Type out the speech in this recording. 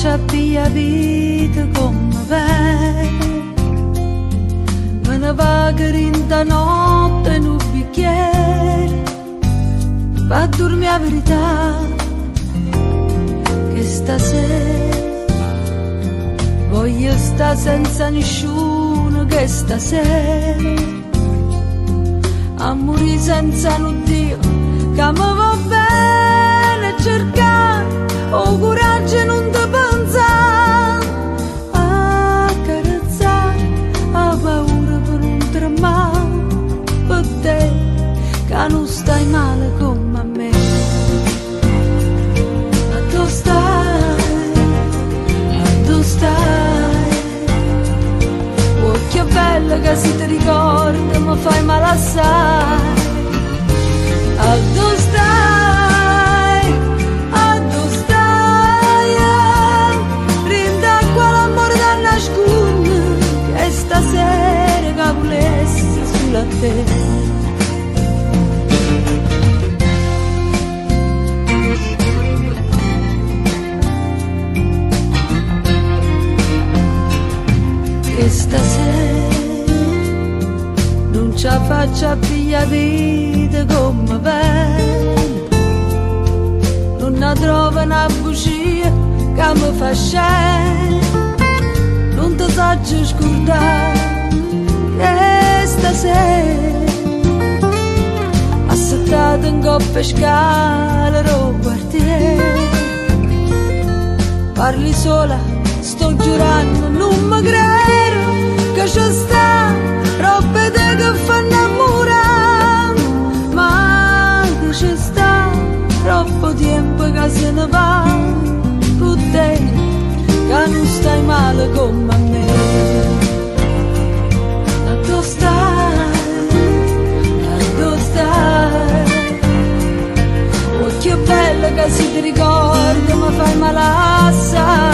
faccia via vita come vede. Me ne vaga in da notte in un bicchiere, va a dormire la verità, che stasera voglio sta senza nessuno, che stasera a morire senza un Dio, che mi va bene cercare o coraggio non ti pensare, a carezzare, a paura per non tremare, per te che non stai male come a me. Ma tu stai, oh che bella che si ti ricorda, mi fai male assai. A tu stai, rindacqua l'amore da nascondere, che stasera che volessi sulla te. Che stasera non ci faccia via vita come bene, non ne trova una bugia che mi fa scendere, non ti saggio scordare che stasera assettata in coppia scala ro quartiere, parli sola, sto giurando, non mi credo che ci sta roba te che fa innamorare, ma che ci sta troppo tempo che se ne va, con te che non stai male come a me. Ma tu stai, oh che bella che si ti ricorda, mi fai male assai.